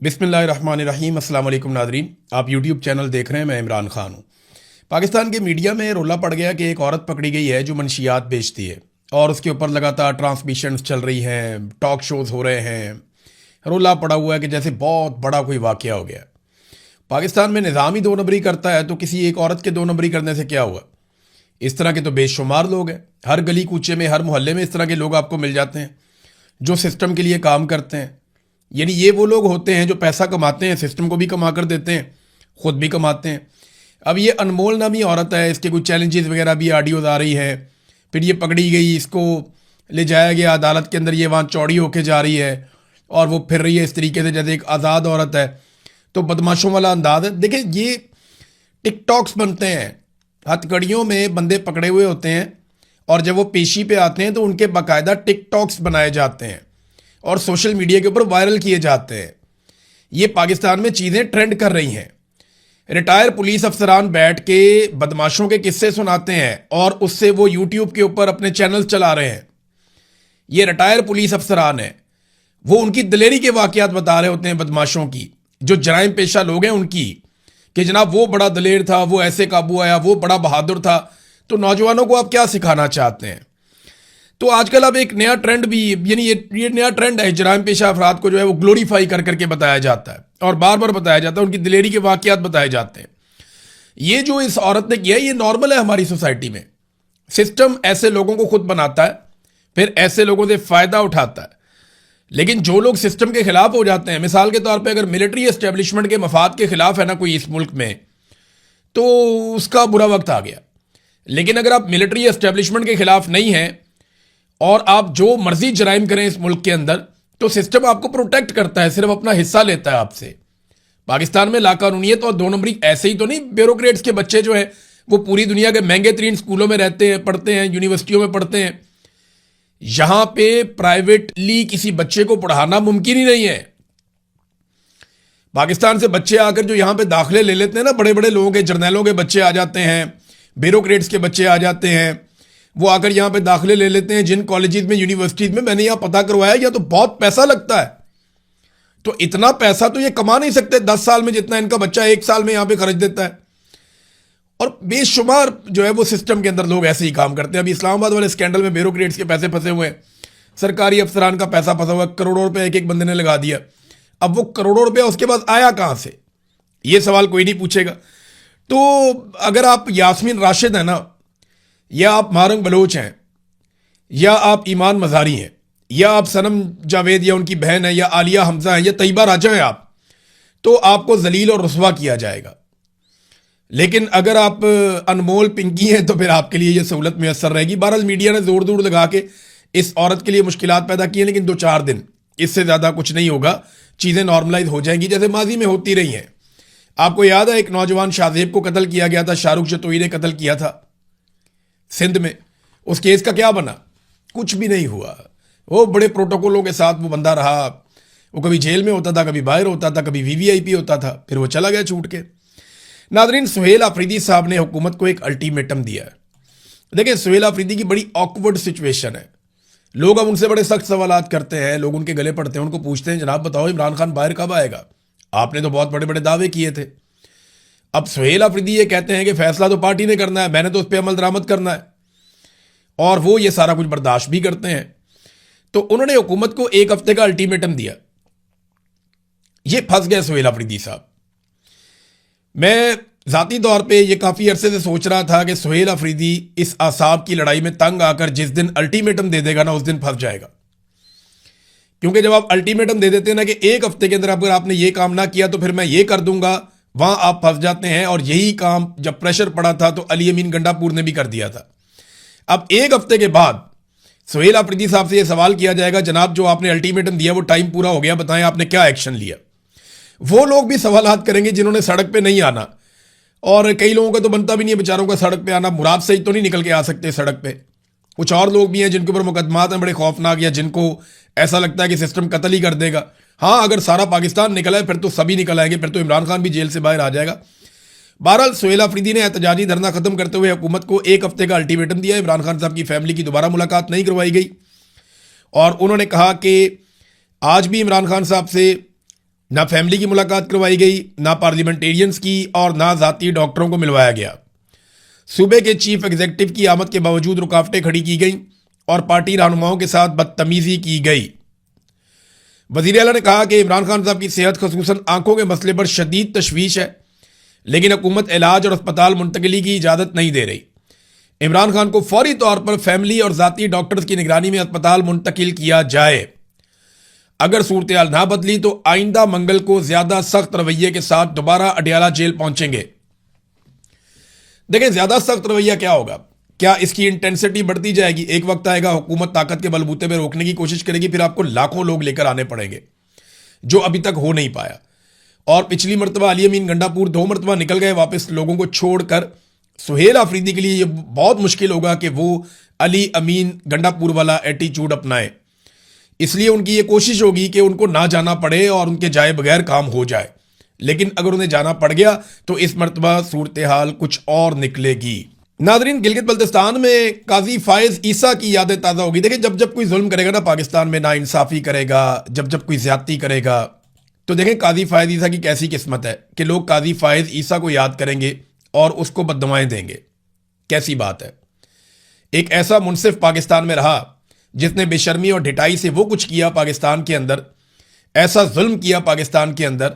बिस्मिल्लाहिर्रहमानिर्रहीम। अस्सलाम वालेकुम नादरीन, आप यूट्यूब चैनल देख रहे हैं। मैं इमरान खान हूँ। पाकिस्तान के मीडिया में रोला पड़ गया कि एक औरत पकड़ी गई है जो मनशियात बेचती है और उसके ऊपर लगातार ट्रांसमिशंस चल रही हैं, टॉक शोज़ हो रहे हैं। रोला पड़ा हुआ है कि जैसे बहुत बड़ा कोई वाक़या हो गया। पाकिस्तान में निज़ाम ही दो नंबरी करता है तो किसी एक औरत के दो नंबरी करने से क्या हुआ। इस तरह के तो बेशुमार लोग हैं। हर गली कूचे में, हर मोहल्ले में इस तरह के लोग आपको मिल जाते हैं जो सिस्टम के लिए काम करते हैं। यानी ये वो लोग होते हैं जो पैसा कमाते हैं, सिस्टम को भी कमा कर देते हैं, खुद भी कमाते हैं। अब ये अनमोल नामी औरत है, इसके कुछ चैलेंजेस वगैरह भी ऑडियोज आ रही है। फिर ये पकड़ी गई, इसको ले जाया गया अदालत के अंदर, ये वहाँ चौड़ी होके जा रही है और वो फिर रही है इस तरीके से जैसे एक आज़ाद औरत है। तो बदमाशों वाला अंदाज है। देखिए, ये टिकटॉक्स बनते हैं, हथकड़ियों में बंदे पकड़े हुए होते हैं और जब वो पेशी पे आते हैं तो उनके बाकायदा टिकटॉक्स बनाए जाते हैं और सोशल मीडिया के ऊपर वायरल किए जाते हैं। ये पाकिस्तान में चीज़ें ट्रेंड कर रही हैं। रिटायर पुलिस अफसरान बैठ के बदमाशों के किस्से सुनाते हैं और उससे वो यूट्यूब के ऊपर अपने चैनल चला रहे हैं। ये रिटायर पुलिस अफसरान हैं, वो उनकी दिलेरी के वाक़यात बता रहे होते हैं बदमाशों की, जो जराइम पेशा लोग हैं उनकी, कि जनाब वो बड़ा दलेर था, वो ऐसे काबू आया, वो बड़ा बहादुर था। तो नौजवानों को आप क्या सिखाना चाहते हैं? तो आजकल अब एक नया ट्रेंड भी, यानी ये नया ट्रेंड है, जराइम पेशा अफराद को जो है वो ग्लोरीफाई कर करके बताया जाता है और बार बार बताया जाता है, उनकी दिलेरी के वाक़यात बताए जाते हैं। ये जो इस औरत ने किया, ये नॉर्मल है हमारी सोसाइटी में। सिस्टम ऐसे लोगों को खुद बनाता है, फिर ऐसे लोगों से फ़ायदा उठाता है। लेकिन जो लोग सिस्टम के खिलाफ हो जाते हैं, मिसाल के तौर पर अगर मिलिट्री एस्टेब्लिशमेंट के मफाद के खिलाफ है ना कोई इस मुल्क में, तो उसका बुरा वक्त आ गया। लेकिन अगर आप मिलिट्री एस्टेब्लिशमेंट के खिलाफ नहीं हैं और आप जो मर्जी जराइम करें इस मुल्क के अंदर, तो सिस्टम आपको प्रोटेक्ट करता है, सिर्फ अपना हिस्सा लेता है आपसे। पाकिस्तान में लाकानूनियत और दो नंबरी ऐसे ही तो नहीं। ब्यूरोक्रेट्स के बच्चे जो हैं वो पूरी दुनिया के महंगे तरीन स्कूलों में रहते हैं, पढ़ते हैं, यूनिवर्सिटियों में पढ़ते हैं। यहां पे प्राइवेटली किसी बच्चे को पढ़ाना मुमकिन ही नहीं है। पाकिस्तान से बच्चे आकर जो यहां पे दाखिले ले लेते हैं ना, बड़े बड़े लोगों के, जर्नैलों के बच्चे आ जाते हैं, ब्यूरोक्रेट्स के बच्चे आ जाते हैं, वो आकर यहाँ पे दाखिले ले लेते हैं। जिन कॉलेजेस में, यूनिवर्सिटीज में मैंने यहाँ पता करवाया, या तो बहुत पैसा लगता है। तो इतना पैसा तो ये कमा नहीं सकते 10 साल में जितना इनका बच्चा 1 साल में यहाँ पे खर्च देता है। और बेशुमार जो है वो सिस्टम के अंदर लोग ऐसे ही काम करते हैं। अभी इस्लामाबाद वाले स्कैंडल में ब्यूरोक्रेट्स के पैसे फंसे हुए हैं, सरकारी अफसरान का पैसा फंसा हुआ है, करोड़ों रुपये एक एक बंदे ने लगा दिया। अब वो करोड़ों रुपया उसके पास आया कहाँ से, ये सवाल कोई नहीं पूछेगा। तो अगर आप यास्मीन राशिद है ना, या आप मारंग बलोच हैं, या आप ईमान मज़ारी हैं, या आप सनम जावेद या उनकी बहन है, या आलिया हमजा है, या तैयबा राजा हैं आप, तो आपको जलील और रुस्वा किया जाएगा। लेकिन अगर आप अनमोल पिंकी हैं तो फिर आपके लिए यह सहूलत मैसर रहेगी। बहरहाल मीडिया ने जोर दूर लगा के इस औरत के लिए मुश्किलात पैदा की हैं, लेकिन 2-4 दिन, इससे ज़्यादा कुछ नहीं होगा। चीज़ें नॉर्मलाइज हो जाएंगी जैसे माजी में होती रही हैं। आपको याद है एक नौजवान शाहजेब को कत्ल किया गया था, शाहरुख जतोई ने कत्ल किया था सिंध में। उस केस का क्या बना? कुछ भी नहीं हुआ। वो बड़े प्रोटोकॉलों के साथ वो बंदा रहा। वो कभी जेल में होता था, कभी बाहर होता था, कभी वीवीआईपी होता था, फिर वो चला गया छूट के। नादरीन, सुहेल आफरीदी साहब ने हुकूमत को एक अल्टीमेटम दिया है। देखिए, सुहेल आफरीदी की बड़ी ऑकवर्ड सिचुएशन है। लोग अब उनसे बड़े सख्त सवाल करते हैं, लोग उनके गले पड़ते हैं, उनको पूछते हैं जनाब बताओ इमरान खान बाहर कब आएगा? आपने तो बहुत बड़े बड़े दावे किए थे। अब सुहेल आफरीदी ये कहते हैं कि फैसला तो पार्टी ने करना है, मैंने तो उस पर अमल दरामद करना है, और वो ये सारा कुछ बर्दाश्त भी करते हैं। तो उन्होंने हुकूमत को 1 हफ्ते का अल्टीमेटम दिया। ये फंस गए सुहेल आफरीदी साहब। मैं जाती तौर पे ये काफ़ी अरसे से सोच रहा था कि सुहेल आफरीदी इस आसाब की लड़ाई में तंग आकर जिस दिन अल्टीमेटम दे देगा ना, उस दिन फंस जाएगा। क्योंकि जब आप अल्टीमेटम दे देते हैं ना कि 1 हफ्ते के अंदर अगर आपने ये काम ना किया तो फिर मैं ये कर दूंगा, वहां आप फंस जाते हैं। और यही काम जब प्रेशर पड़ा था तो अली अमीन गंडापुर ने भी कर दिया था। अब 1 हफ्ते के बाद सुहेल आफरीदी साहब से यह सवाल किया जाएगा, जनाब जो आपने अल्टीमेटम दिया वो टाइम पूरा हो गया, बताएं आपने क्या एक्शन लिया। वो लोग भी सवालात करेंगे जिन्होंने सड़क पे नहीं आना, और कई लोगों का तो बनता भी नहीं है बेचारों का सड़क पे आना। मुराद सही तो नहीं निकल के आ सकते सड़क पे। कुछ और लोग भी हैं जिनके ऊपर मुकदमात हैं बड़े खौफनाक, या जिनको ऐसा लगता है कि सिस्टम कत्ल ही कर देगा। हाँ, अगर सारा पाकिस्तान निकला है फिर तो सभी निकल आएंगे, फिर तो इमरान खान भी जेल से बाहर आ जाएगा। बहरहाल सुहेल आफरीदी ने एहतजाजी धरना खत्म करते हुए हुकूमत को 1 हफ्ते का अल्टीमेटम दिया। इमरान खान साहब की फैमिली की दोबारा मुलाकात नहीं करवाई गई और उन्होंने कहा कि आज भी इमरान खान साहब से ना फैमिली की मुलाकात करवाई गई, ना पार्लियामेंटेरियंस की, और ना जाती डॉक्टरों को मिलवाया गया। सूबे के चीफ एग्जीक्यूटिव की आमद के बावजूद रुकावटें खड़ी की गई और पार्टी रहनुमाओं के साथ बदतमीजी की गई। वजीर आला ने कहा कि इमरान खान साहब की सेहत खसूसन आंखों के मसले पर शदीद तशवीश है, लेकिन हुकूमत इलाज और अस्पताल मुंतकली की इजाज़त नहीं दे रही। इमरान खान को फौरी तौर पर फैमिली और जाती डॉक्टर्स की निगरानी में अस्पताल मुंतकिल किया जाए। अगर सूरत हाल ना बदली तो आइंदा मंगल को ज्यादा सख्त रवैये के साथ दोबारा अडियाला जेल पहुंचेंगे। देखें, ज्यादा सख्त रवैया क्या होगा? क्या इसकी इंटेंसिटी बढ़ती जाएगी? एक वक्त आएगा हुकूमत ताकत के बलबूते पर रोकने की कोशिश करेगी, फिर आपको लाखों लोग लेकर आने पड़ेंगे, जो अभी तक हो नहीं पाया। और पिछली मरतबा अली अमीन गंडापुर 2 मरतबा निकल गए वापस लोगों को छोड़कर। सुहेल आफरीदी के लिए यह बहुत मुश्किल होगा कि वो अली अमीन गंडापुर वाला एटीट्यूड अपनाए, इसलिए उनकी ये कोशिश होगी कि उनको ना जाना पड़े और उनके जाए बगैर काम हो जाए। लेकिन अगर उन्हें जाना पड़ गया तो इस मरतबा सूरत हाल कुछ और निकलेगी। नाजरीन, गिलगित बल्तिस्तान में काजी फायज ईसा की यादें ताज़ा होगी। देखिए, जब जब कोई जुल्म करेगा ना पाकिस्तान में, ना इंसाफी करेगा, जब जब कोई ज्यादती करेगा, तो देखें काजी फायज ईसा की कैसी किस्मत है कि लोग काजी फायज ईसा को याद करेंगे और उसको बददुआएं देंगे। कैसी बात है। एक ऐसा मुनसिफ पाकिस्तान में रहा जिसने बेशर्मी और ढिठाई से वो कुछ किया पाकिस्तान के अंदर, ऐसा जुल्म किया पाकिस्तान के अंदर,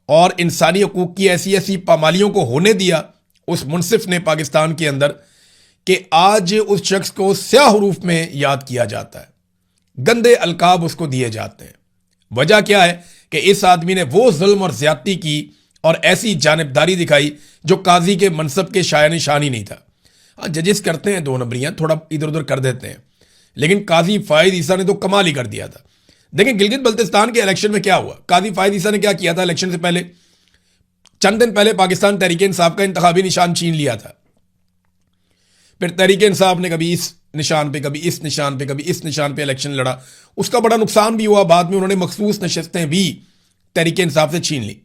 और इंसानी हकूक की ऐसी ऐसी पामालियों को होने दिया उस मुनसिफ ने पाकिस्तान के अंदर, कि आज उस शख्स को स्याह हुरूफ में याद किया जाता है, गंदे अलकाब उसको दिए जाते हैं। वजह क्या है कि इस आदमी ने वो जुल्म और ज्यादती की और ऐसी जानिबदारी दिखाई जो काजी के मनसब के शाया निशान ही नहीं था। हाँ, जजेस करते हैं 2 नंबरियां, थोड़ा इधर उधर कर देते हैं, लेकिन काजी फायद ईसा ने तो कमाल ही कर दिया था। देखिए, गिलगित बल्तिस्तान के इलेक्शन में क्या हुआ। काजी फायद ईसा ने क्या किया था? इलेक्शन से पहले चंद दिन पहले पाकिस्तान तहरीक इंसाफ का इंतखाबी निशान छीन लिया था। फिर तहरीक इंसाफ ने कभी इस निशान पे, कभी इस निशान पे, कभी इस निशान पे इलेक्शन लड़ा। उसका बड़ा नुकसान भी हुआ। बाद में उन्होंने मखसूस नशस्तें भी तहरीक इंसाफ से छीन ली।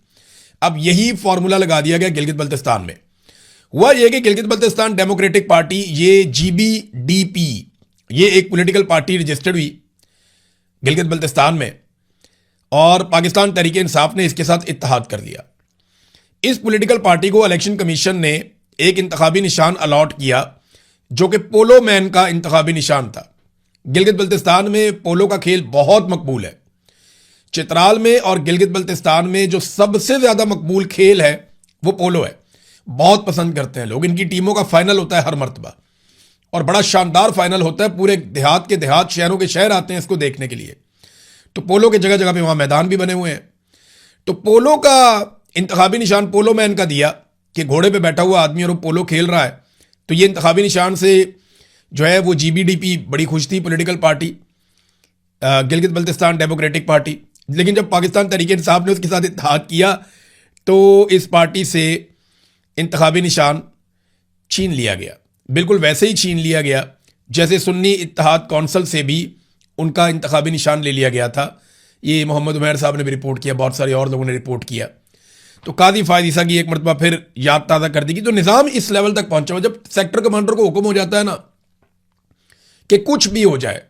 अब यही फॉर्मूला लगा दिया गया गिलगित बल्तिस्तान में। हुआ यह कि गिलगित बल्तिस्तान डेमोक्रेटिक पार्टी, ये GBDP, ये एक पॉलिटिकल पार्टी रजिस्टर्ड हुई गिलगित बल्तिस्तान में, और पाकिस्तान तहरीक इंसाफ ने इसके साथ इत्तेहाद कर दिया। इस पॉलिटिकल पार्टी को इलेक्शन कमीशन ने एक इंतखाबी निशान अलॉट किया जो कि पोलो मैन का इंतखाबी निशान था। गिलगित बल्तिस्तान में पोलो का खेल बहुत मकबूल है। चित्राल में और गिलगित बल्तिस्तान में जो सबसे ज्यादा मकबूल खेल है वो पोलो है। बहुत पसंद करते हैं लोग। इनकी टीमों का फाइनल होता है हर मरतबा, और बड़ा शानदार फाइनल होता है। पूरे देहात के देहात, शहरों के शहर आते हैं इसको देखने के लिए। तो पोलो के जगह जगह पे वहां मैदान भी बने हुए हैं। तो पोलो का इंतखाबी निशान पोलो मैन का दिया कि घोड़े पे बैठा हुआ आदमी और वो पोलो खेल रहा है। तो ये इंतखाबी निशान से जो है वो GBDP बड़ी खुश थी, political party, Gilgit Baltistan democratic party. लेकिन जब पाकिस्तान तहरीक इंसाफ ने उसके साथ इत्तेहाद किया तो इस पार्टी से इंतखाबी निशान छीन लिया गया। बिल्कुल वैसे ही छीन लिया गया जैसे सुन्नी इत्तेहाद कौंसल से भी उनका इंतखाबी निशान ले लिया गया था। ये मोहम्मद उमैर साहब ने भी रिपोर्ट किया, बहुत सारे और लोगों ने रिपोर्ट किया। तो काजी फायद ईसा की एक मरतबा फिर याद ताज़ा कर दी कि तो निज़ाम इस लेवल तक पहुंचा हुआ, जब सेक्टर कमांडर को हुक्म हो जाता है ना कि कुछ भी हो जाए,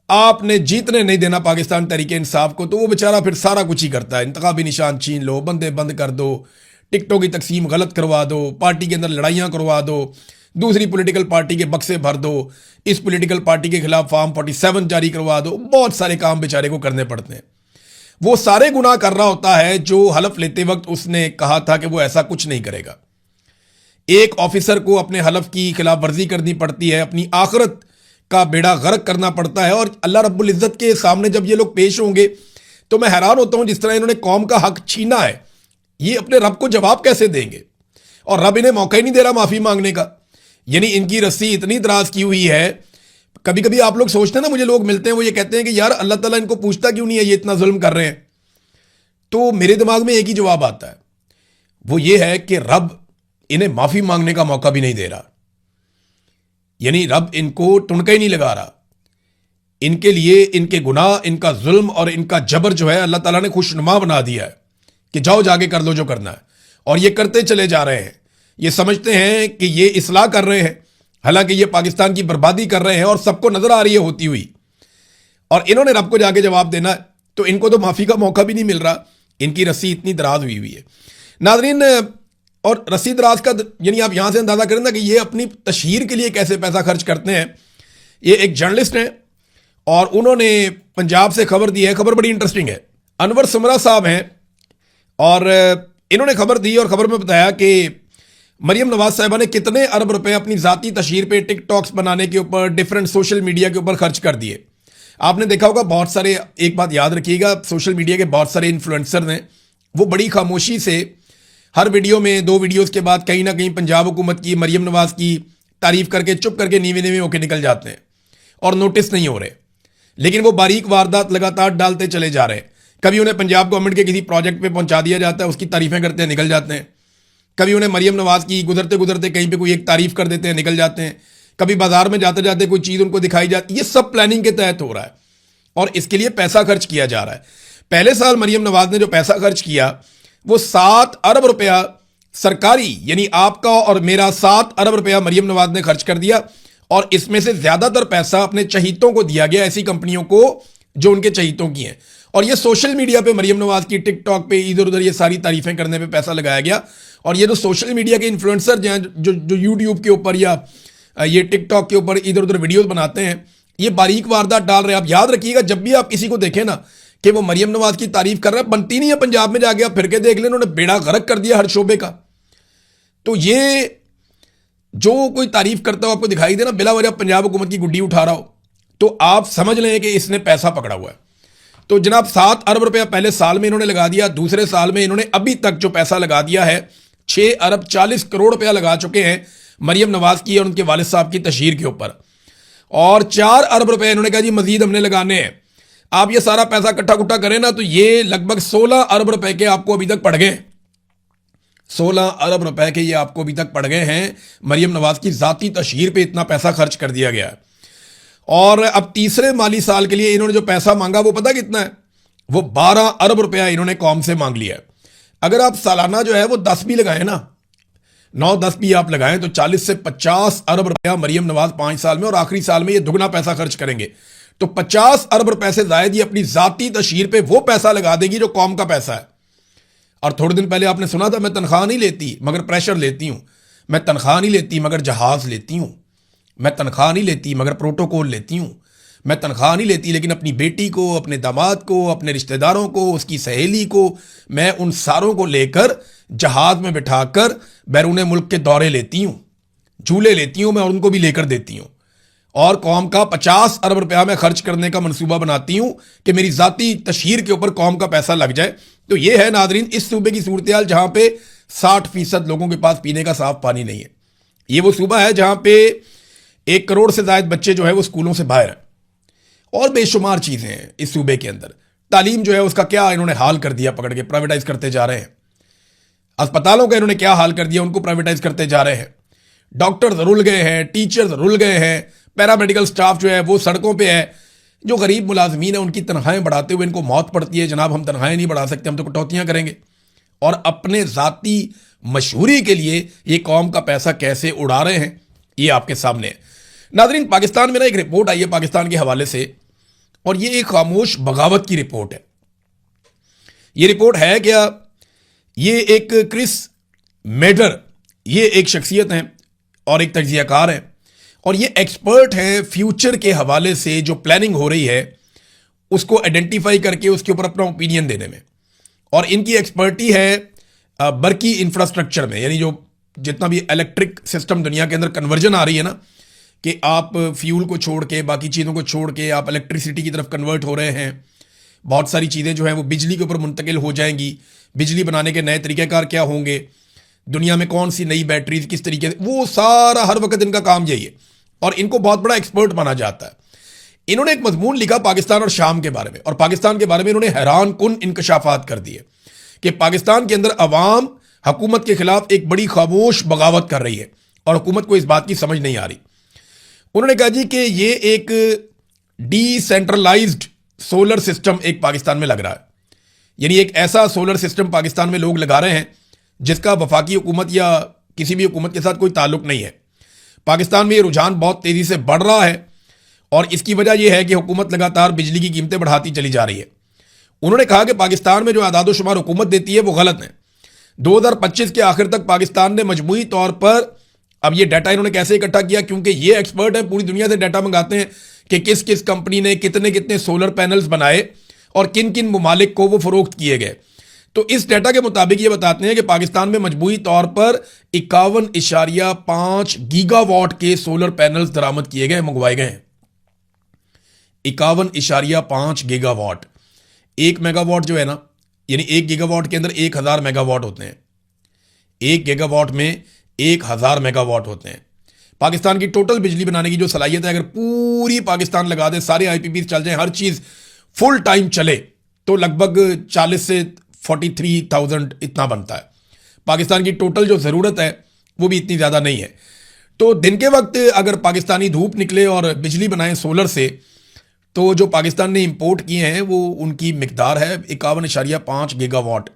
आपने जीतने नहीं देना पाकिस्तान तहरीक इंसाफ को, तो वो बेचारा फिर सारा कुछ ही करता है। इंतखाबी निशान छीन लो, बंदे बंद कर दो, टिकटों की तकसीम गलत करवा दो, पार्टी के अंदर लड़ाइयाँ करवा दो, दूसरी पॉलिटिकल पार्टी के बक्से भर दो, इस पॉलिटिकल पार्टी के खिलाफ फॉर्म 47 जारी करवा दो। बहुत सारे काम बेचारे को करने पड़ते हैं। वो सारे गुनाह कर रहा होता है जो हलफ लेते वक्त उसने कहा था कि वो ऐसा कुछ नहीं करेगा। एक ऑफिसर को अपने हलफ की खिलाफ वर्जी करनी पड़ती है, अपनी आखिरत का बेड़ा गर्क करना पड़ता है, और अल्लाह रब्बुल इज्जत के सामने जब ये लोग पेश होंगे तो मैं हैरान होता हूं जिस तरह इन्होंने कौम का हक छीना है, ये अपने रब को जवाब कैसे देंगे? और रब इन्हें मौका ही नहीं दे रहा माफी मांगने का। यानी इनकी रस्सी इतनी दराज की हुई है। कभी कभी आप लोग सोचते हैं ना, मुझे लोग मिलते हैं वो ये कहते हैं कि यार अल्लाह ताला इनको पूछता क्यों नहीं है, ये इतना जुल्म कर रहे हैं। तो मेरे दिमाग में एक ही जवाब आता है, वो ये है कि रब इन्हें माफी मांगने का मौका भी नहीं दे रहा। यानी रब इनको टुनका ही नहीं लगा रहा। इनके लिए इनके गुनाह, इनका जुल्म और इनका जबर जो है अल्लाह ताला ने खुशनुमा बना दिया है कि जाओ जाके कर लो जो करना है, और ये करते चले जा रहे हैं। ये समझते हैं कि ये इस्लाह कर रहे हैं, हालांकि ये पाकिस्तान की बर्बादी कर रहे हैं और सबको नजर आ रही है होती हुई। और इन्होंने रब को जाके जवाब देना है, तो इनको तो माफी का मौका भी नहीं मिल रहा। इनकी रस्सी इतनी दराज हुई हुई है नाजरीन। और रस्सी दराज का यानी आप यहां से अंदाजा करें ना कि ये अपनी तशहीर के लिए कैसे पैसा खर्च करते हैं। ये एक जर्नलिस्ट हैं और उन्होंने पंजाब से खबर दी है, खबर बड़ी इंटरेस्टिंग है। अनवर समरा साहब हैं और इन्होंने खबर दी और खबर में बताया कि मरियम नवाज साहिबा ने कितने अरब रुपए अपनी जाती तशहीर पे टिकटॉक्स बनाने के ऊपर, डिफरेंट सोशल मीडिया के ऊपर खर्च कर दिए। आपने देखा होगा बहुत सारे, एक बात याद रखिएगा, सोशल मीडिया के बहुत सारे इन्फ्लुएंसर हैं, वो बड़ी खामोशी से हर वीडियो में, 2 वीडियोस के बाद कहीं ना कहीं पंजाब हुकूमत की, मरियम नवाज की तारीफ करके चुप करके नीवे नीवे होकर निकल जाते हैं और नोटिस नहीं हो रहे। लेकिन वो बारीक वारदात लगातार डालते चले जा रहे हैं। कभी उन्हें पंजाब गवर्नमेंट के किसी प्रोजेक्ट पे पहुंचा दिया जाता है, उसकी तारीफें करते हैं, निकल जाते हैं। कभी उन्हें मरियम नवाज की गुजरते गुजरते कहीं पे कोई एक तारीफ कर देते हैं, निकल जाते हैं। कभी बाजार में जाते जाते कोई चीज़ उनको दिखाई जाती है। ये सब प्लानिंग के तहत हो रहा है और इसके लिए पैसा खर्च किया जा रहा है। पहले साल मरियम नवाज ने जो पैसा खर्च किया वो 7 अरब रुपया सरकारी, यानी आपका और मेरा 7 अरब रुपया मरियम नवाज ने खर्च कर दिया। और इसमें से ज्यादातर पैसा अपने चहीतों को दिया गया, ऐसी कंपनियों को जो उनके चहीतों की हैं। और ये सोशल मीडिया पे मरियम नवाज की, टिकटॉक पे, इधर उधर ये सारी तारीफें करने पे पैसा लगाया गया। और ये जो सोशल मीडिया के इन्फ्लुएंसर जो यूट्यूब के ऊपर या ये टिकटॉक के ऊपर इधर उधर वीडियोस बनाते हैं, ये बारीक वारदात डाल रहे हैं। आप याद रखिएगा, जब भी आप किसी को देखें ना कि वो मरियम नवाज की तारीफ कर रहा है, बनती नहीं है। पंजाब में जाके आप फिर के देख लें, उन्होंने बेड़ा गर्क कर दिया हर शोबे का। तो ये जो कोई तारीफ करता हो, आपको दिखाई दे ना बिला वजह पंजाब हुकूमत की गुड्डी उठा रहा हो, तो आप समझ लें कि इसने पैसा पकड़ा हुआ है। तो जनाब 7 अरब रुपया पहले साल में इन्होंने लगा दिया। दूसरे साल में इन्होंने अभी तक जो पैसा लगा दिया है 6 अरब 40 करोड़ रुपया लगा चुके हैं मरियम नवाज की और उनके वालिद साहब की तशहीर के ऊपर। और 4 अरब रुपए इन्होंने कहा जी मजीद हमने लगाने हैं। आप ये सारा पैसा इकट्ठा कुट्ठा करें ना तो ये लगभग 16 अरब रुपए के आपको अभी तक पड़ गए। 16 अरब रुपए के ये आपको अभी तक पड़ गए हैं। मरियम नवाज की जाती तशहीर पे इतना पैसा खर्च कर दिया गया है। और अब तीसरे माली साल के लिए इन्होंने जो पैसा मांगा वो पता कितना है? वो 12 अरब रुपया इन्होंने कौम से मांग लिया है। अगर आप सालाना जो है वो 10 भी लगाएं ना, 9-10 भी आप लगाएं तो 40 से 50 अरब रुपया मरियम नवाज 5 साल में, और आखिरी साल में ये दुगना पैसा खर्च करेंगे। तो 50 अरब रुपए से जायद ये अपनी जाती तशहीर पे वो पैसा लगा देगी जो कौम का पैसा है। और थोड़े दिन पहले आपने सुना था, मैं तनख्वाह नहीं लेती मगर प्रेशर लेती हूं, मैं तनख्वाह नहीं लेती मगर जहाज लेती हूं, मैं तनख्वाह नहीं लेती मगर प्रोटोकॉल लेती हूं, मैं तनख्वाह नहीं लेती लेकिन अपनी बेटी को, अपने दामाद को, अपने रिश्तेदारों को, उसकी सहेली को, मैं उन सारों को लेकर जहाज में बिठाकर बैरून मुल्क के दौरे लेती हूं, झूले लेती हूं मैं और उनको भी लेकर देती हूं। और कौम का 50 अरब रुपया मैं खर्च करने का मंसूबा बनाती हूं कि मेरी जाती तशहीर के ऊपर कौम का पैसा लग जाए। तो ये है नाजरीन इस सूबे की सूरत हाल जहां पे 60% लोगों के पास पीने का साफ पानी नहीं है। ये वो सूबा है जहां पे 1 करोड़ से ज्यादा बच्चे जो है वो स्कूलों से बाहर हैं और बेशुमार चीजें हैं इस सूबे के अंदर। तालीम जो है उसका क्या इन्होंने हाल कर दिया, पकड़ के प्राइवेटाइज करते जा रहे हैं। अस्पतालों का इन्होंने क्या हाल कर दिया, उनको प्राइवेटाइज करते जा रहे हैं। डॉक्टर्स रुल गए हैं, टीचर्स रुल गए हैं, पैरामेडिकल स्टाफ जो है वो सड़कों पे है। जो गरीब मुलाजमीन है उनकी तनख्वाहें बढ़ाते हुए इनको मौत पड़ती है, जनाब हम तनख्वाहें नहीं बढ़ा सकते, हम तो कटौतियां करेंगे। और अपने जाती मशहूरी के लिए ये कौम का पैसा कैसे उड़ा रहे हैं ये आपके सामने है। नाज़रीन, पाकिस्तान में ना एक रिपोर्ट आई है पाकिस्तान के हवाले से, और ये एक खामोश बगावत की रिपोर्ट है। ये रिपोर्ट है क्या? ये एक क्रिस मेडर, ये एक शख्सियत हैं और एक तज्जियाकार हैं, और ये एक्सपर्ट हैं फ्यूचर के हवाले से जो प्लानिंग हो रही है उसको आइडेंटिफाई करके उसके ऊपर अपना ओपिनियन देने में। और इनकी एक्सपर्टी है बरकी इंफ्रास्ट्रक्चर में, यानी जो जितना भी इलेक्ट्रिक सिस्टम दुनिया के अंदर कन्वर्जन आ रही है ना, कि आप फ्यूल को छोड़ के, बाकी चीज़ों को छोड़ के आप इलेक्ट्रिसिटी की तरफ कन्वर्ट हो रहे हैं। बहुत सारी चीज़ें जो हैं वो बिजली के ऊपर मुंतकिल हो जाएंगी। बिजली बनाने के नए तरीक़ेकार क्या होंगे, दुनिया में कौन सी नई बैटरीज किस तरीके से, वो सारा हर वक्त इनका काम यही है और इनको बहुत बड़ा एक्सपर्ट माना जाता है। इन्होंने एक मजमून लिखा पाकिस्तान और शाम के बारे में, और पाकिस्तान के बारे में इन्होंने हैरान कुन इंकशाफात कर दिए कि पाकिस्तान के अंदर अवाम हुकूमत के खिलाफ एक बड़ी खामोश बगावत कर रही है और हुकूमत को इस बात की समझ नहीं आ रही। उन्होंने कहा जी कि ये एक डिसेंट्रलाइज्ड सोलर सिस्टम एक पाकिस्तान में लग रहा है, यानी एक ऐसा सोलर सिस्टम पाकिस्तान में लोग लगा रहे हैं जिसका वफाकी हुकूमत या किसी भी हुकूमत के साथ कोई ताल्लुक नहीं है। पाकिस्तान में ये रुझान बहुत तेज़ी से बढ़ रहा है और इसकी वजह यह है कि हुकूमत लगातार बिजली की कीमतें बढ़ाती चली जा रही है। उन्होंने कहा कि पाकिस्तान में जो आदादोशुमार हुकूमत देती है वो गलत है। 2025 के आखिर तक पाकिस्तान ने मजमूई तौर पर, अब ये डाटा इन्होंने कैसे इकट्ठा किया, क्योंकि ये एक्सपर्ट है, पूरी दुनिया से डाटा मंगाते हैं कि किस किस कंपनी ने कितने कितने सोलर पैनल्स बनाए और किन किन ममालिक को वो फरोख्त किए गए। तो इस डाटा के मुताबिक ये बताते हैं कि पाकिस्तान में मजमूई तौर पर 51.5 गीगावाट के सोलर पैनल्स दरामद किए गए, मंगवाए गए हैं। 51.5 गीगावाट। 1 मेगावाट जो है ना, यानी 1 गीगावाट के अंदर 1000 मेगावाट होते हैं। 1 गीगावाट में 1000 मेगावाट होते हैं। पाकिस्तान की टोटल बिजली बनाने की जो सलाहियत है, अगर पूरी पाकिस्तान लगा दे, सारे आईपीपी चल जाए, हर चीज फुल टाइम चले, तो लगभग 40 से 43,000 इतना बनता है। पाकिस्तान की टोटल जो ज़रूरत है वो भी इतनी ज़्यादा नहीं है। तो दिन के वक्त अगर पाकिस्तानी धूप निकले और बिजली बनाए सोलर से, तो जो पाकिस्तान ने इंपोर्ट किए हैं वो उनकी मिकदार है 51.5 गीगावाट।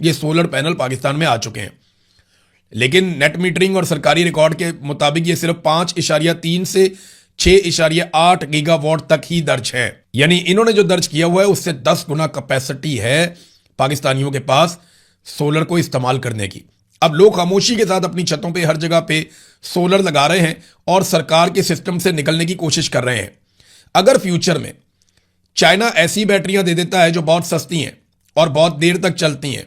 ये सोलर पैनल पाकिस्तान में आ चुके हैं, लेकिन नेट मीटरिंग और सरकारी रिकॉर्ड के मुताबिक ये सिर्फ 5.3 से 6.8 गीगावाट तक ही दर्ज है। यानी इन्होंने जो दर्ज किया हुआ है उससे 10 गुना कैपेसिटी है पाकिस्तानियों के पास सोलर को इस्तेमाल करने की। अब लोग खामोशी के साथ अपनी छतों पे हर जगह पे सोलर लगा रहे हैं और सरकार के सिस्टम से निकलने की कोशिश कर रहे हैं। अगर फ्यूचर में चाइना ऐसी बैटरियां दे देता है जो बहुत सस्ती हैं और बहुत देर तक चलती हैं,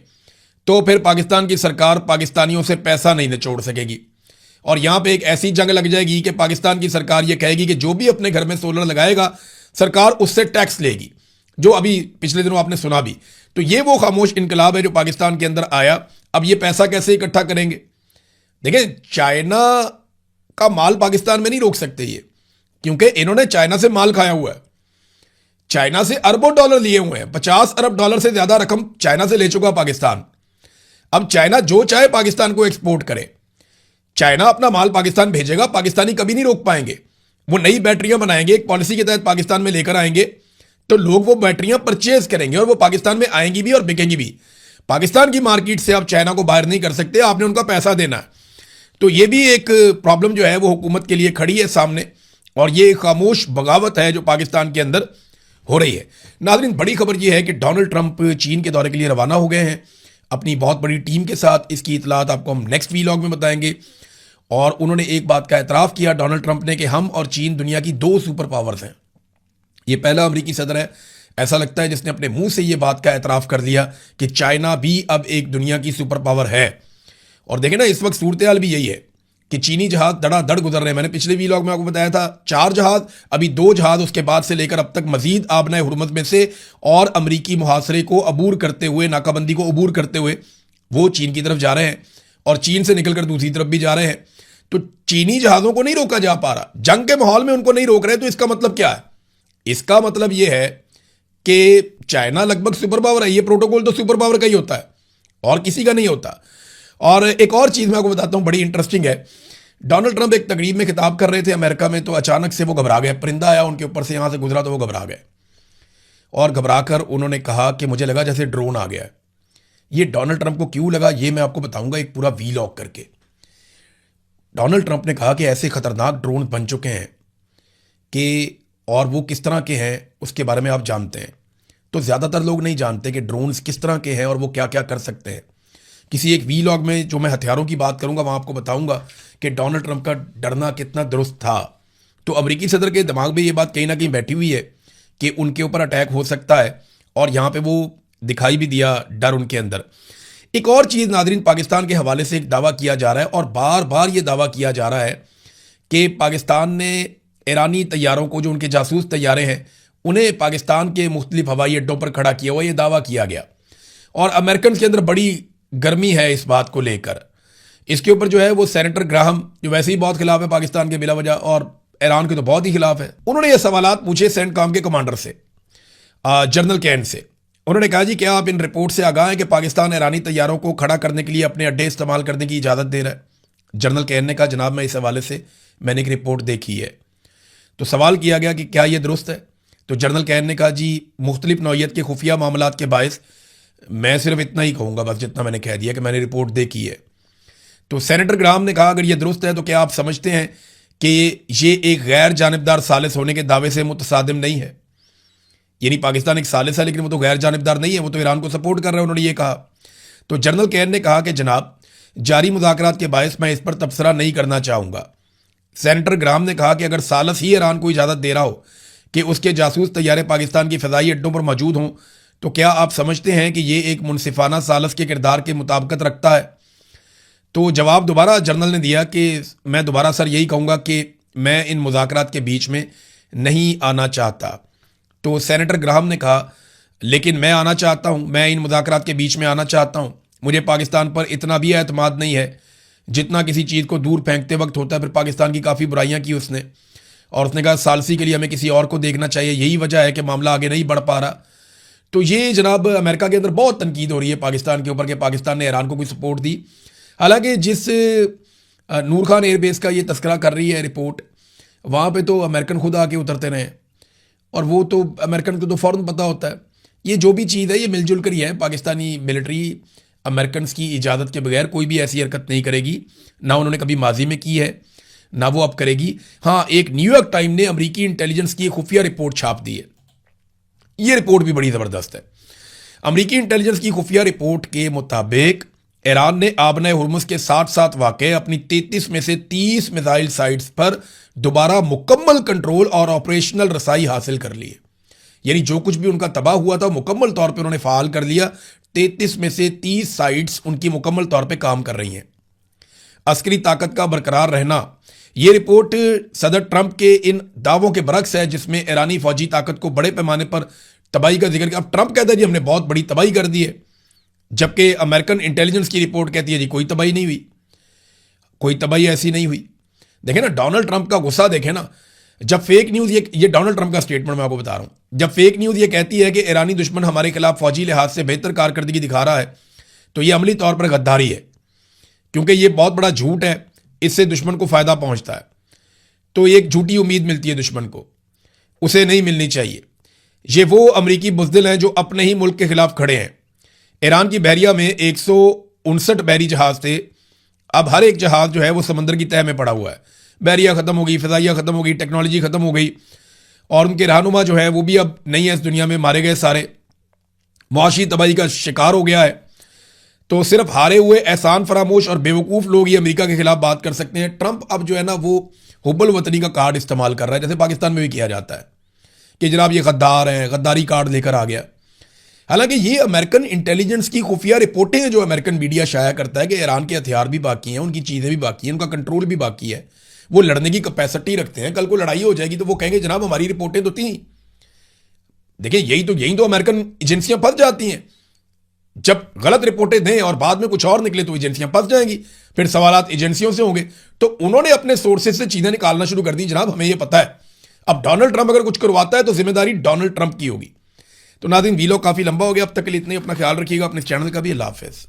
तो फिर पाकिस्तान की सरकार पाकिस्तानियों से पैसा नहीं निचोड़ सकेगी और यहां पे एक ऐसी जंग लग जाएगी कि पाकिस्तान की सरकार ये कहेगी कि जो भी अपने घर में सोलर लगाएगा सरकार उससे टैक्स लेगी, जो अभी पिछले दिनों आपने सुना भी। तो ये वो खामोश इनकलाब है जो पाकिस्तान के अंदर आया। अब ये पैसा कैसे इकट्ठा करेंगे? देखिए, चाइना का माल पाकिस्तान में नहीं रोक सकते ये, क्योंकि इन्होंने चाइना से माल खाया हुआ है। चाइना से अरबों डॉलर लिए हुए हैं, 50 अरब डॉलर से ज्यादा रकम चाइना से ले चुका पाकिस्तान। अब चाइना जो चाहे पाकिस्तान को एक्सपोर्ट करे, चाइना अपना माल पाकिस्तान भेजेगा, पाकिस्तानी कभी नहीं रोक पाएंगे। वो नई बैटरियां बनाएंगे, एक पॉलिसी के तहत पाकिस्तान में लेकर आएंगे, तो लोग वो बैटरियां परचेज करेंगे और वो पाकिस्तान में आएंगी भी और बिकेंगी भी। पाकिस्तान की मार्केट से आप चाइना को बाहर नहीं कर सकते, आपने उनका पैसा देना है। तो ये भी एक प्रॉब्लम जो है वो हुकूमत के लिए खड़ी है सामने, और ये खामोश बगावत है जो पाकिस्तान के अंदर हो रही है। नाज़रीन, बड़ी खबर ये है कि डोनाल्ड ट्रंप चीन के दौरे के लिए रवाना हो गए हैं अपनी बहुत बड़ी टीम के साथ। इसकी इतलात आपको हम नेक्स्ट वीलॉग में बताएंगे। और उन्होंने एक बात का एतराफ़ किया डोनाल्ड ट्रंप ने कि हम और चीन दुनिया की 2 सुपर पावर्स हैं। ये पहला अमेरिकी सदर है, ऐसा लगता है, जिसने अपने मुंह से ये बात का एतराफ़ कर दिया कि चाइना भी अब एक दुनिया की सुपर पावर है। और देखें ना, इस वक्त सूरत हाल भी यही है कि चीनी जहाज धड़ाधड़ गुजर रहे हैं। मैंने पिछले वीलॉग में आपको बताया था 4 जहाज, अभी 2 जहाज उसके बाद से लेकर अब तक मजीद आबनाए हुर्मत में से और अमरीकी मुहासरे को अबूर करते हुए, नाकाबंदी को अबूर करते हुए वो चीन की तरफ जा रहे हैं और चीन से निकलकर दूसरी तरफ भी जा रहे हैं। तो चीनी जहाज़ों को नहीं रोका जा पा रहा, जंग के माहौल में उनको नहीं रोक रहे। तो इसका मतलब क्या है? इसका मतलब यह है कि चाइना लगभग सुपर पावर है। ये प्रोटोकॉल तो सुपर पावर का ही होता है और किसी का नहीं होता। और एक और चीज़ मैं आपको बताता हूँ, बड़ी इंटरेस्टिंग है। डोनाल्ड ट्रंप एक तकरीब में खिताब कर रहे थे अमेरिका में, तो अचानक से वो घबरा गए। परिंदा आया उनके ऊपर से, यहाँ से गुजरा तो वो घबरा गए और घबरा कर उन्होंने कहा कि मुझे लगा जैसे ड्रोन आ गया है। ये डोनाल्ड ट्रंप को क्यों लगा ये मैं आपको बताऊंगा एक पूरा वीलॉग करके। डोनाल्ड ट्रंप ने कहा कि ऐसे खतरनाक ड्रोन बन चुके हैं कि, और वो किस तरह के हैं उसके बारे में आप जानते हैं। तो ज़्यादातर लोग नहीं जानते कि ड्रोन्स किस तरह के हैं और वो क्या क्या कर सकते हैं। किसी एक वीलॉग में जो मैं हथियारों की बात करूंगा वहाँ आपको बताऊंगा कि डोनाल्ड ट्रंप का डरना कितना दुरुस्त था। तो अमेरिकी सदर के दिमाग में ये बात कहीं ना कहीं बैठी हुई है कि उनके ऊपर अटैक हो सकता है, और यहाँ पे वो दिखाई भी दिया डर उनके अंदर। एक और चीज़ नाज़रीन, पाकिस्तान के हवाले से एक दावा किया जा रहा है और बार बार ये दावा किया जा रहा है कि पाकिस्तान ने ईरानी तैयारों को, जो उनके जासूस तैयारे हैं, उन्हें पाकिस्तान के मुख्तलिफ हवाई अड्डों पर खड़ा किया हुआ, ये दावा किया गया। और अमेरिकन के अंदर बड़ी गर्मी है इस बात को लेकर। इसके ऊपर जो है वो सेनेटर ग्राहम, जो वैसे ही बहुत खिलाफ है पाकिस्तान के बिला वजह, और ईरान के तो बहुत ही खिलाफ है, उन्होंने ये सवालात पूछे सेंटकॉम के कमांडर से, जनरल कैन से। उन्होंने कहा, जी क्या आप इन रिपोर्ट से आगाह हैं कि पाकिस्तान ईरानी तैयारों को खड़ा करने के लिए अपने अड्डे इस्तेमाल करने की इजाज़त दे रहा है? जनरल कैन ने कहा, जनाब मैं इस हवाले से मैंने एक रिपोर्ट देखी है। तो सवाल किया गया कि क्या ये दुरुस्त है? तो जनरल कैन ने कहा, जी मुख्तलिफ नौइयत के खुफिया मामलात के बायस मैं सिर्फ इतना ही कहूँगा बस, जितना मैंने कह दिया कि मैंने रिपोर्ट देखी है। तो सेनेटर ग्राहम ने कहा, अगर ये दुरुस्त है तो क्या आप समझते हैं कि ये एक गैर जानिबदार सालिस होने के दावे से मुतसादिम नहीं है? यानी पाकिस्तान एक सालिस है, लेकिन वो तो गैर जानिबदार नहीं है, वो तो ईरान को सपोर्ट कर रहे हैं, उन्होंने ये कहा। तो जनरल केन ने कहा कि जनाब, जारी मुज़ाकरात के बायस मैं इस पर तबसरा नहीं करना चाहूँगा। सेनेटर ग्राम ने कहा कि अगर सालस ही ईरान को इजाज़त दे रहा हो कि उसके जासूस तैयारे पाकिस्तान की फ़िज़ाई अड्डों पर मौजूद हों, तो क्या आप समझते हैं कि ये एक मुनसिफाना सालस के किरदार के मुताबिकत रखता है? तो जवाब दोबारा जनरल ने दिया कि मैं दोबारा सर यही कहूँगा कि मैं इन मुज़ाकरात के बीच में नहीं आना चाहता। तो सेनेटर ग्राहम ने कहा, लेकिन मैं आना चाहता हूँ, मैं इन मुज़ाकरात के बीच में आना चाहता हूँ। मुझे पाकिस्तान पर इतना भी एतमाद नहीं है जितना किसी चीज़ को दूर फेंकते वक्त होता है। फिर पाकिस्तान की काफ़ी बुराइयाँ की उसने, और उसने कहा सालसी के लिए हमें किसी और को देखना चाहिए, यही वजह है कि मामला आगे नहीं बढ़ पा रहा। तो ये जनाब अमेरिका के अंदर बहुत तनकीद हो रही है पाकिस्तान के ऊपर कि पाकिस्तान ने ईरान को कोई सपोर्ट दी। हालांकि जिस नूर खान एयरबेस का ये तस्करा कर रही है रिपोर्ट, वहाँ पे तो अमेरिकन खुद आके उतरते रहे, और वो तो अमेरिकन को तो फ़ौरन पता होता है। ये जो भी चीज़ है ये मिलजुल कर ही है। पाकिस्तानी मिलिट्री अमेरिकन की इजाज़त के बगैर कोई भी ऐसी हरकत नहीं करेगी, ना उन्होंने कभी माजी में की है, ना वो अब करेगी। हाँ, एक न्यूयॉर्क टाइम ने अमेरिकी इंटेलिजेंस की खुफिया रिपोर्ट छाप दी है। ये रिपोर्ट भी बड़ी ज़बरदस्त है। अमेरिकी इंटेलिजेंस की खुफिया रिपोर्ट के मुताबिक ईरान ने आबना हुर्मुज़ के साथ साथ वाक़े अपनी 33 में से 30 मिसाइल साइट्स पर दोबारा मुकम्मल कंट्रोल और ऑपरेशनल रसाई हासिल कर ली है। यानी जो कुछ भी उनका तबाह हुआ था मुकम्मल तौर पे उन्होंने फ़ाल कर लिया। 33 में से 30 साइट्स उनकी मुकम्मल तौर पे काम कर रही हैं। अस्करी ताकत का बरकरार रहना, ये रिपोर्ट सदर ट्रंप के इन दावों के बरक्स है जिसमें ईरानी फौजी ताकत को बड़े पैमाने पर तबाही का जिक्र किया। अब ट्रंप कहता है जी हमने बहुत बड़ी तबाही कर दी है, जबकि अमेरिकन इंटेलिजेंस की रिपोर्ट कहती है जी कोई तबाही नहीं हुई, कोई तबाही ऐसी नहीं हुई। देखें ना डोनाल्ड ट्रंप का गुस्सा, देखें ना, जब फेक न्यूज़, ये डोनाल्ड ट्रंप का स्टेटमेंट मैं आपको बता रहा हूं, जब फेक न्यूज़ ये कहती है कि ईरानी दुश्मन हमारे खिलाफ फौजी लिहाज से बेहतर कारकर्दगी दिखा रहा है, तो ये अमली तौर पर गद्दारी है, क्योंकि ये बहुत बड़ा झूठ है, इससे दुश्मन को फ़ायदा पहुंचता है। तो एक झूठी उम्मीद मिलती है दुश्मन को, उसे नहीं मिलनी चाहिए। ये वो अमरीकी बुज़दिल हैं जो अपने ही मुल्क के खिलाफ खड़े हैं। ईरान की बहरिया में 159 बहरी जहाज़ थे, अब हर एक जहाज़ जो है वो समंदर की तह में पड़ा हुआ है। बहरिया ख़त्म हो गई, फ़िज़ाइया ख़त्म हो गई, टेक्नोलॉजी ख़त्म हो गई, और उनके रहनुमा जो है वो भी अब नहीं है इस दुनिया में, मारे गए सारे। मुआशी तबाही का शिकार हो गया है। तो सिर्फ हारे हुए, एहसान फरामोश और बेवकूफ़ लोग ही अमेरिका के खिलाफ बात कर सकते हैं। ट्रंप अब जो है ना वो हुब्बुल वतनी का कार्ड इस्तेमाल कर रहा है, जैसे पाकिस्तान में भी किया जाता है कि जनाब ये गद्दार हैं, गद्दारी कार्ड लेकर आ गया। हालांकि ये अमेरिकन इंटेलिजेंस की खुफिया रिपोर्टें हैं जो अमेरिकन मीडिया शाया करता है कि ईरान के हथियार भी बाकी हैं, उनकी चीज़ें भी बाकी हैं, उनका कंट्रोल भी बाकी है, वो लड़ने की कैपेसिटी रखते हैं। कल को लड़ाई हो जाएगी तो वो कहेंगे जनाब हमारी रिपोर्टें तो थी। देखिए यही तो अमेरिकन एजेंसियां फंस जाती हैं। जब गलत रिपोर्टें दें और बाद में कुछ और निकले तो एजेंसियां फंस जाएंगी, फिर सवालात एजेंसियों से होंगे। तो उन्होंने अपने सोर्सेज से चीजें निकालना शुरू कर दी, जनाब हमें यह पता है। अब डोनाल्ड ट्रंप अगर कुछ करवाता है तो जिम्मेदारी डोनाल्ड ट्रंप की होगी। तो नाज़रीन वीडियो काफी लंबा हो गया, अब तक के लिए इतने, अपना ख्याल रखिएगा, अपने चैनल का भी। अल्लाह हाफ़िज़।